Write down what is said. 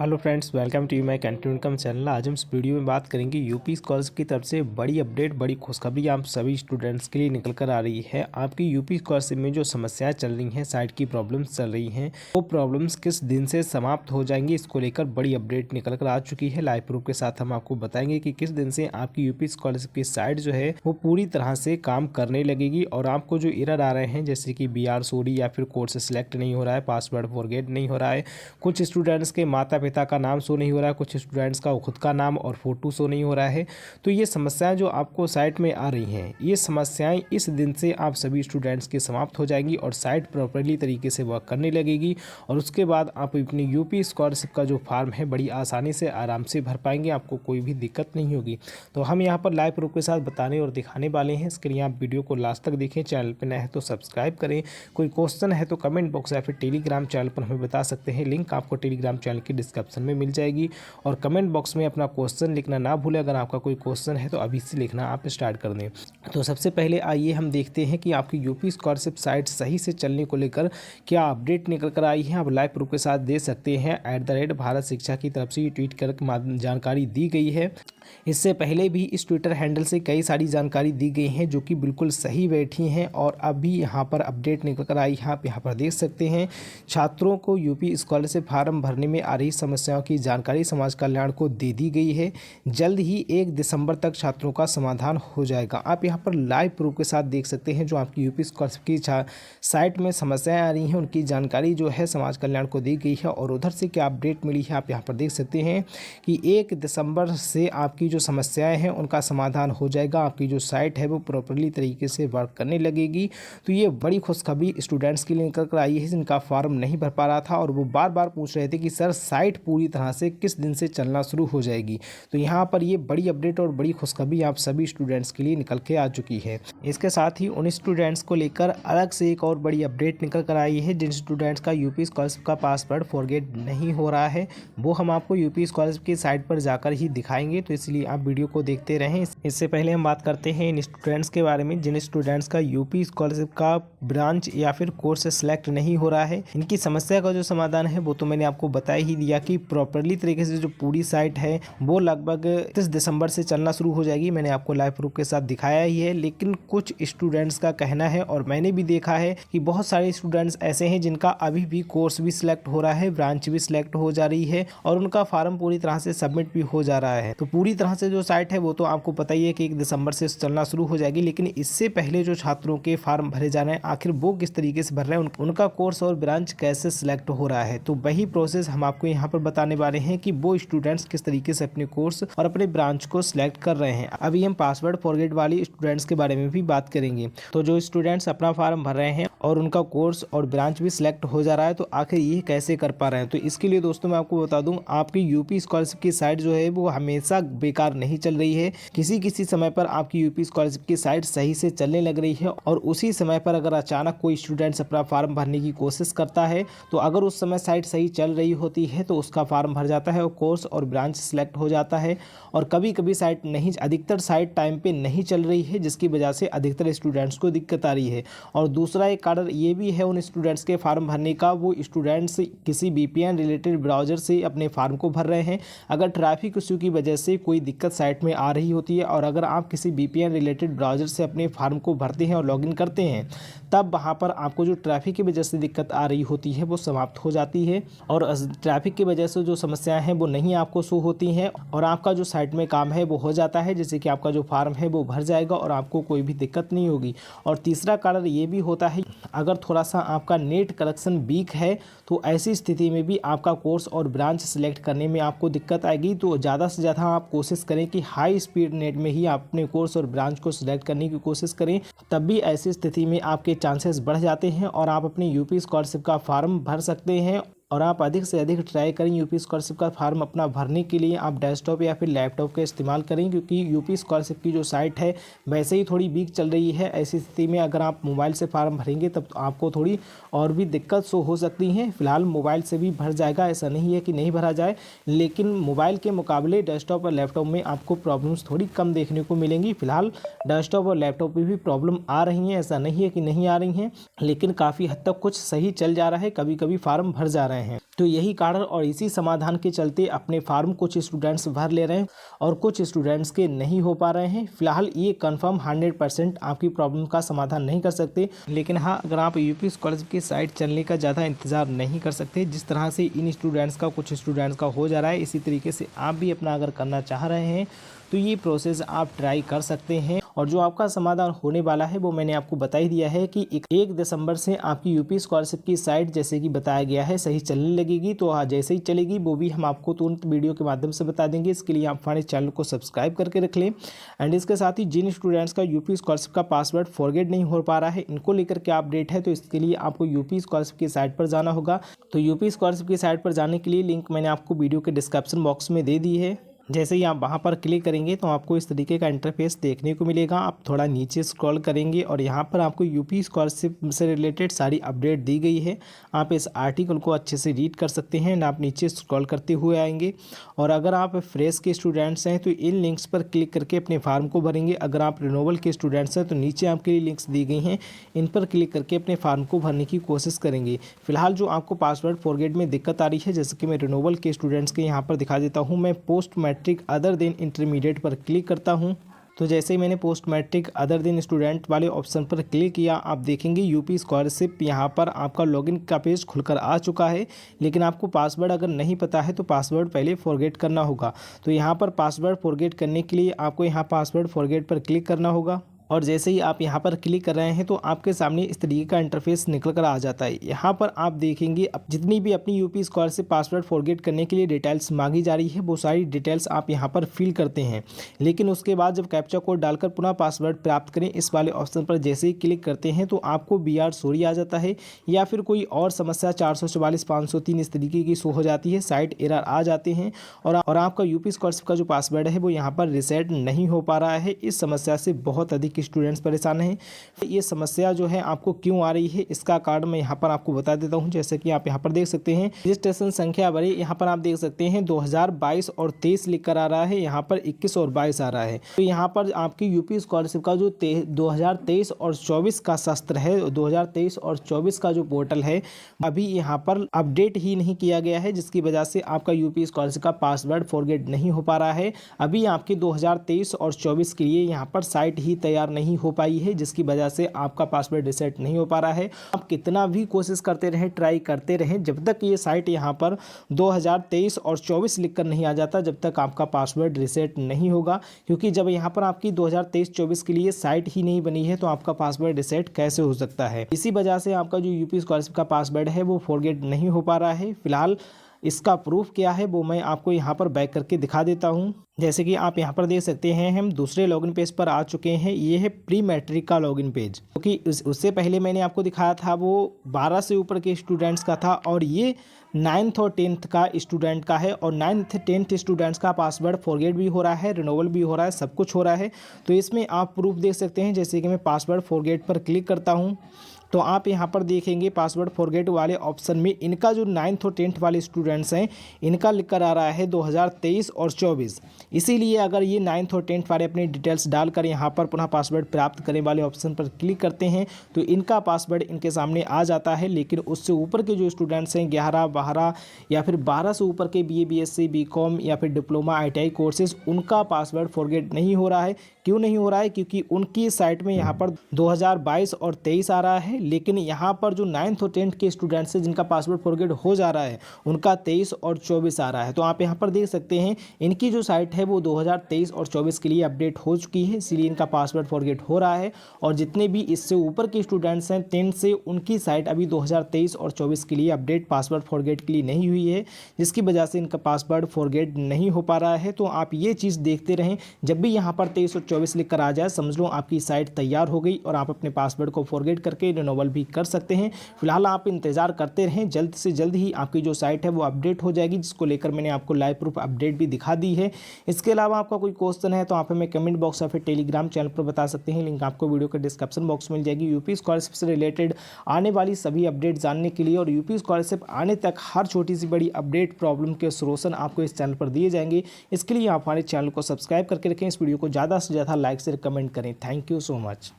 Hello friends, welcome to my continue income channel. आज हम इस वीडियो में बात करेंगे यूपी स्कॉलरशिप की तरफ से बड़ी अपडेट, बड़ी खुशखबरी आप सभी स्टूडेंट्स के लिए निकल कर आ रही है। आपकी यूपी स्कॉलरशिप में जो समस्याएं चल रही हैं, साइट की प्रॉब्लम्स चल रही हैं, वो प्रॉब्लम्स किस दिन से समाप्त हो जाएंगी, इसको लेकर बड़ी अपडेट निकल कर आ चुकी है। लाइव प्रूफ के साथ हम आपको बताएंगे कि किस दिन से आपकी यूपी स्कॉलरशिप की साइट जो है वो पूरी तरह से काम करने लगेगी और आपको जो एरर आ रहे हैं, जैसे कि BR सॉरी या फिर कोर्स सेलेक्ट नहीं हो रहा है, पासवर्ड फॉरगेट नहीं हो रहा है, कुछ स्टूडेंट्स के माता पिता का नाम शो नहीं हो रहा है, कुछ स्टूडेंट्स का खुद का नाम और फोटो शो नहीं हो रहा है। तो ये समस्याएं जो आपको साइट में आ रही हैं, ये समस्याएं इस दिन से आप सभी स्टूडेंट्स की समाप्त हो जाएंगी और साइट प्रॉपर्ली तरीके से वर्क करने लगेगी और उसके बाद आप अपनी यूपी स्कॉलरशिप का जो फॉर्म है बड़ी आसानी से आराम से भर पाएंगे, आपको कोई भी दिक्कत नहीं होगी। तो हम यहाँ पर लाइव प्रूफ के साथ बताने और दिखाने वाले हैं। इसके लिए आप वीडियो को लास्ट तक देखें, चैनल पर नए हैं तो सब्सक्राइब करें। कोई क्वेश्चन है तो कमेंट बॉक्स या फिर टेलीग्राम चैनल पर हमें बता सकते हैं। लिंक आपको टेलीग्राम चैनल की डिस्क्रिप्शन में मिल जाएगी और कमेंट बॉक्स में अपना क्वेश्चन लिखना ना भूलें। अगर आपका कोई क्वेश्चन है तो अभी से लिखना आप स्टार्ट कर दें। तो सबसे पहले आइए हम देखते हैं कि आपकी यूपी स्कॉलरशिप साइट सही से चलने को लेकर क्या अपडेट निकल कर आई है। आप लाइव प्रूफ के साथ दे सकते हैं। @भारत शिक्षा की तरफ से ये ट्वीट कर जानकारी दी गई है। इससे पहले भी इस ट्विटर हैंडल से कई सारी जानकारी दी गई हैं जो कि बिल्कुल सही बैठी हैं और अभी यहाँ पर अपडेट निकल कर आई है। आप यहाँ पर देख सकते हैं, छात्रों को यूपी स्कॉलरशिप फार्म भरने में आ रही समस्याओं की जानकारी समाज कल्याण को दे दी गई है। जल्द ही 1 दिसंबर तक छात्रों का समाधान हो जाएगा। आप यहाँ पर लाइव प्रूफ के साथ देख सकते हैं, जो आपकी यूपी स्कॉलरशिप की साइट में समस्याएं आ रही हैं उनकी जानकारी जो है समाज कल्याण को दी गई है। और उधर से क्या अपडेट मिली है आप यहाँ पर देख सकते हैं कि 1 दिसंबर से आपकी जो समस्याएं हैं उनका समाधान हो जाएगा। आपकी जो साइट है वो प्रॉपर्ली तरीके से वर्क करने लगेगी। तो ये बड़ी खुशखबरी स्टूडेंट्स के लिए निकल कर आई है जिनका फॉर्म नहीं भर पा रहा था और वो बार बार पूछ रहे थे कि सर साइट पूरी तरह से किस दिन से चलना शुरू हो जाएगी। तो यहाँ पर ये बड़ी अपडेट और बड़ी खुशखबरी आप सभी स्टूडेंट्स के लिए निकल के आ चुकी है। इसके साथ ही उन स्टूडेंट्स को लेकर अलग से एक और बड़ी अपडेट निकल कर आई है जिन स्टूडेंट्स का यूपी स्कॉलरशिप का पासवर्ड फॉरगेट नहीं हो रहा है, वो हम आपको यूपी स्कॉलरशिप की साइट पर जाकर ही दिखाएंगे। तो इसलिए आप वीडियो को देखते रहें। इससे पहले हम बात करते हैं इन स्टूडेंट्स के बारे में जिन स्टूडेंट्स का यूपी स्कॉलरशिप का ब्रांच या फिर कोर्स सेलेक्ट नहीं हो रहा है। इनकी समस्या का जो समाधान है वो तो मैंने आपको बता ही दिया कि प्रॉपर्ली तरीके से जो पूरी साइट है वो लगभग 30 दिसंबर से चलना शुरू हो जाएगी। मैंने आपको लाइव प्रूफ के साथ दिखाया ही है। लेकिन कुछ स्टूडेंट्स का कहना है और मैंने भी देखा है कि बहुत सारे स्टूडेंट्स ऐसे हैं जिनका अभी भी कोर्स भी सिलेक्ट हो रहा है, ब्रांच भी सिलेक्ट हो जा रही है और उनका फॉर्म पूरी तरह से सबमिट भी हो जा रहा है। तो पूरी तरह से जो साइट है वो तो आपको पता ही है कि 1 दिसंबर से चलना शुरू हो जाएगी। लेकिन इससे पहले जो छात्रों के फॉर्म भरे जा रहे हैं, आखिर वो किस तरीके से भर रहे हैं, उनका कोर्स और ब्रांच कैसे सिलेक्ट हो रहा है, तो वही प्रोसेस हम आपको यहाँ पर बताने वाले हैं कि वो स्टूडेंट्स किस तरीके से अपने कोर्स और अपने ब्रांच को सिलेक्ट कर रहे हैं। अभी हम पासवर्ड फॉरगेट वाली स्टूडेंट्स के बारे में भी बात करेंगे। तो जो स्टूडेंट्स अपना फॉर्म भर रहे हैं और उनका कोर्स और ब्रांच भी सिलेक्ट हो जा रहा है, तो आखिर ये कैसे कर पा रहे हैं। तो इसके लिए दोस्तों मैं आपको बता दूं, आपकी यूपी स्कॉलरशिप की साइट जो है वो हमेशा बेकार नहीं चल रही है। किसी समय पर आपकी यूपी स्कॉलरशिप की साइट सही से चलने लग रही है और उसी समय पर अगर अचानक कोई स्टूडेंट्स अपना फॉर्म भरने की कोशिश करता है, तो अगर उस समय साइट सही चल रही होती है तो उसका फॉर्म भर जाता है और कोर्स और ब्रांच सिलेक्ट हो जाता है। और कभी कभी साइट नहीं, अधिकतर साइट टाइम पे नहीं चल रही है, जिसकी वजह से अधिकतर स्टूडेंट्स को दिक्कत आ रही है। और दूसरा एक कारण ये भी है उन स्टूडेंट्स के फॉर्म भरने का, वो स्टूडेंट्स किसी VPN रिलेटेड ब्राउजर से अपने फॉर्म को भर रहे हैं। अगर ट्रैफिक इशू की वजह से कोई दिक्कत साइट में आ रही होती है और अगर आप किसी VPN रिलेटेड ब्राउजर से अपने फॉर्म को भरते हैं और लॉगिन करते हैं, तब वहाँ पर आपको जो ट्रैफिक की वजह से दिक्कत आ रही होती है वो समाप्त हो जाती है और ट्रैफिक की वजह से जो समस्याएं हैं वो नहीं आपको शो होती हैं और आपका जो साइट में काम है वो हो जाता है, जैसे कि आपका जो फॉर्म है वो भर जाएगा और आपको कोई भी दिक्कत नहीं होगी। और तीसरा कारण ये भी होता है, अगर थोड़ा सा आपका नेट कनेक्शन वीक है तो ऐसी स्थिति में भी आपका कोर्स और ब्रांच सिलेक्ट करने में आपको दिक्कत आएगी। तो ज़्यादा से ज़्यादा आप कोशिश करें कि हाई स्पीड नेट में ही आप अपने कोर्स और ब्रांच को सिलेक्ट करने की कोशिश करें, तब भी ऐसी स्थिति में आपके चांसेस बढ़ जाते हैं और आप अपनी यूपी स्कॉलरशिप का फॉर्म भर सकते हैं। और आप अधिक से अधिक ट्राई करें यूपी स्कॉलरशिप का फॉर्म अपना भरने के लिए आप डेस्कटॉप या फिर लैपटॉप का इस्तेमाल करें, क्योंकि यूपी स्कॉलरशिप की जो साइट है वैसे ही थोड़ी वीक चल रही है। ऐसी स्थिति में अगर आप मोबाइल से फॉर्म भरेंगे तब तो आपको थोड़ी और भी दिक्कत शो हो सकती है। फिलहाल मोबाइल से भी भर जाएगा, ऐसा नहीं है कि नहीं भरा जाए, लेकिन मोबाइल के मुकाबले डेस्कटॉप और लैपटॉप में आपको प्रॉब्लम्स थोड़ी कम देखने को मिलेंगी। फिलहाल डेस्कटॉप और लैपटॉप में भी प्रॉब्लम आ रही हैं, ऐसा नहीं है कि नहीं आ रही हैं, लेकिन काफ़ी हद तक कुछ सही चल जा रहा है। कभी कभी फॉर्म भर जा रहे हैं। तो यही कारण और इसी समाधान के चलते अपने फॉर्म कुछ स्टूडेंट्स भर ले रहे हैं और कुछ स्टूडेंट्स के नहीं हो पा रहे हैं। फिलहाल ये कंफर्म 100% आपकी प्रॉब्लम का समाधान नहीं कर सकते, लेकिन हाँ, अगर आप यूपी स्कॉलरशिप की साइट चलने का ज़्यादा इंतजार नहीं कर सकते, जिस तरह से इन स्टूडेंट्स का कुछ स्टूडेंट्स का हो जा रहा है, इसी तरीके से आप भी अपना अगर करना चाह रहे हैं तो ये प्रोसेस आप ट्राई कर सकते हैं। और जो आपका समाधान होने वाला है वो मैंने आपको बता ही दिया है कि 1 दिसंबर से आपकी यूपी स्कॉलरशिप की साइट जैसे कि बताया गया है सही चलने लगेगी। तो जैसे ही चलेगी वो भी हम आपको तुरंत वीडियो के माध्यम से बता देंगे। इसके लिए आप हमारे चैनल को सब्सक्राइब करके रख लें। एंड इसके साथ ही जिन स्टूडेंट्स का यूपी स्कॉलरशिप का पासवर्ड फॉरगेट नहीं हो पा रहा है, इनको लेकर क्या अपडेट है, तो इसके लिए आपको यूपी स्कॉलरशिप की साइट पर जाना होगा। तो यूपी स्कॉलरशिप की साइट पर जाने के लिए लिंक मैंने आपको वीडियो के डिस्क्रिप्शन बॉक्स में दे दी है। जैसे ही आप वहां पर क्लिक करेंगे तो आपको इस तरीके का इंटरफेस देखने को मिलेगा। आप थोड़ा नीचे स्क्रॉल करेंगे और यहाँ पर आपको यूपी स्कॉलरशिप से रिलेटेड सारी अपडेट दी गई है। आप इस आर्टिकल को अच्छे से रीड कर सकते हैं। आप नीचे स्क्रॉल करते हुए आएंगे और अगर आप फ्रेश के स्टूडेंट्स हैं तो इन लिंक्स पर क्लिक करके अपने फॉर्म को भरेंगे। अगर आप रिन्यूअल के स्टूडेंट्स हैं तो नीचे आपके लिए लिंक्स दी गई हैं, इन पर क्लिक करके अपने फॉर्म को भरने की कोशिश करेंगे। फिलहाल जो आपको पासवर्ड फॉरगेट में दिक्कत आ रही है, जैसे कि मैं रिन्यूअल के स्टूडेंट्स के यहाँ पर दिखा देता हूँ। मैं post matric other than intermediate पर क्लिक करता हूं। तो जैसे ही मैंने post matric other than student वाले ऑप्शन पर क्लिक किया, आप देखेंगे यूपी स्कॉलरशिप यहां पर आपका लॉगिन का पेज खुलकर आ चुका है। लेकिन आपको पासवर्ड अगर नहीं पता है तो पासवर्ड पहले फॉरगेट करना होगा। तो यहां पर पासवर्ड फॉरगेट करने के लिए आपको यहां पासवर्ड फॉरगेट पर क्लिक करना होगा। और जैसे ही आप यहाँ पर क्लिक कर रहे हैं तो आपके सामने इस तरीके का इंटरफेस निकल कर आ जाता है। यहाँ पर आप देखेंगे अब जितनी भी अपनी यूपी स्कॉलरशिप पासवर्ड फॉरगेट करने के लिए डिटेल्स मांगी जा रही है, वो सारी डिटेल्स आप यहाँ पर फिल करते हैं। लेकिन उसके बाद जब कैप्चा कोड डालकर पुनः पासवर्ड प्राप्त करें, इस वाले ऑप्शन पर जैसे ही क्लिक करते हैं तो आपको BR सॉरी आ जाता है या फिर कोई और समस्या 444 503 इस तरीके की शो हो जाती है, साइट एरर आ जाते हैं और आपका यूपी स्कॉलरशिप का जो पासवर्ड है वो यहाँ पर रीसेट नहीं हो पा रहा है। इस समस्या से बहुत अधिक स्टूडेंट्स परेशान हैं। ये समस्या जो है आपको क्यों आ रही है, इसका कारण मैं यहाँ पर आपको बता देता हूँ। जैसे कि आप यहाँ पर देख सकते हैं रजिस्ट्रेशन संख्या भरे, यहाँ पर आप देख सकते हैं 2022 और 23 लिख कर आ रहा है, यहाँ पर 21 और 22 आ रहा है। तो यहाँ पर आपकी यूपी स्कॉलरशिप का जो 2023 और 24 का सत्र है, 2023 और 24 का जो पोर्टल है अभी यहाँ पर अपडेट ही नहीं किया गया है, जिसकी वजह से आपका यूपी स्कॉलरशिप का पासवर्ड फॉरगेट नहीं हो पा रहा है। अभी आपके 2023 और 24 के लिए यहाँ पर साइट ही तैयार नहीं हो पाई है, जिसकी वजह से आपका पासवर्ड रीसेट नहीं हो पा रहा है। आप कितना भी कोशिश करते रहें, ट्राई करते रहें, जब तक ये साइट यहाँ पर 2023 और 24 लिखकर नहीं आ जाता, जब तक आपका पासवर्ड रीसेट नहीं होगा। क्योंकि जब यहाँ पर आपकी 2023-24 के लिए साइट ही नहीं बनी है तो आपका पासवर्ड रीसेट कैसे हो सकता है। इसी वजह से आपका जो यूपी स्कॉलरशिप का पासवर्ड है वो फॉरगेट नहीं हो पा रहा है। फिलहाल इसका प्रूफ क्या है वो मैं आपको यहाँ पर बैक करके दिखा देता हूँ। जैसे कि आप यहाँ पर देख सकते हैं हम दूसरे लॉगिन पेज पर आ चुके हैं। ये है प्री मैट्रिक का लॉगिन पेज, क्योंकि उससे पहले मैंने आपको दिखाया था वो 12 से ऊपर के स्टूडेंट्स का था और ये 9th और 10th का स्टूडेंट का है। और 9th 10th स्टूडेंट्स का पासवर्ड फॉरगेट भी हो रहा है, रिन्यूअल भी हो रहा है, सब कुछ हो रहा है। तो इसमें आप प्रूफ देख सकते हैं। जैसे कि मैं पासवर्ड फॉरगेट पर क्लिक करता हूँ तो आप यहाँ पर देखेंगे पासवर्ड फॉरगेट वाले ऑप्शन में इनका जो 9th और 10th वाले स्टूडेंट्स हैं इनका लिख कर आ रहा है 2023 और 24। इसीलिए अगर ये 9th और 10th वाले अपनी डिटेल्स डालकर यहाँ पर पुनः पासवर्ड प्राप्त करने वाले ऑप्शन पर क्लिक करते हैं तो इनका पासवर्ड इनके सामने आ जाता है। लेकिन उससे ऊपर के जो स्टूडेंट्स हैं 11, 12 या फिर 12 से ऊपर के BA, BSc, BCom या फिर डिप्लोमा, ITI कोर्सेज, उनका पासवर्ड फॉरगेट नहीं हो रहा है। क्यों नहीं हो रहा है? क्योंकि उनकी साइट में यहाँ पर 2022 और 23 आ रहा है, लेकिन यहाँ पर जो 9th और 10th के स्टूडेंट्स हैं जिनका पासवर्ड फॉरगेट हो जा रहा है उनका 23 और 24 आ रहा है। तो आप यहाँ पर देख सकते हैं इनकी जो साइट है वो 2023 और 24 के लिए अपडेट हो चुकी है, इसीलिए इनका पासवर्ड फॉरगेट हो रहा है। और जितने भी इससे ऊपर के स्टूडेंट्स हैं 10th से, उनकी साइट अभी 2023 और 24 के लिए अपडेट पासवर्ड फॉरगेट के लिए नहीं हुई है, जिसकी वजह से इनका पासवर्ड फॉरगेट नहीं हो पा रहा है। तो आप ये चीज़ देखते रहें, जब भी यहाँ पर 23 और 24 लिख कर आ जाए समझ लो आपकी साइट तैयार हो गई और आप अपने पासवर्ड को फॉरगेट करके रिन्यूअल भी कर सकते हैं। फिलहाल आप इंतजार करते रहें, जल्द से जल्द ही आपकी जो साइट है वो अपडेट हो जाएगी, जिसको लेकर मैंने आपको लाइव प्रूफ अपडेट भी दिखा दी है। इसके अलावा आपका कोई क्वेश्चन है तो आप हमें कमेंट बॉक्स या फिर टेलीग्राम चैनल पर बता सकते हैं, लिंक आपको वीडियो के डिस्क्रिप्शन बॉक्स में मिल जाएगी। यूपी स्कॉलरशिप से रिलेटेड आने वाली सभी अपडेट जानने के लिए और यूपी स्कॉलरशिप आने तक हर छोटी सी बड़ी अपडेट प्रॉब्लम के सोल्यूशन आपको इस चैनल पर दिए जाएंगे। इसके लिए आप हमारे चैनल को सब्सक्राइब करके रखें, इस वीडियो को ज़्यादा से ज़्यादा लाइक से कमेंट करें। Thank you so much.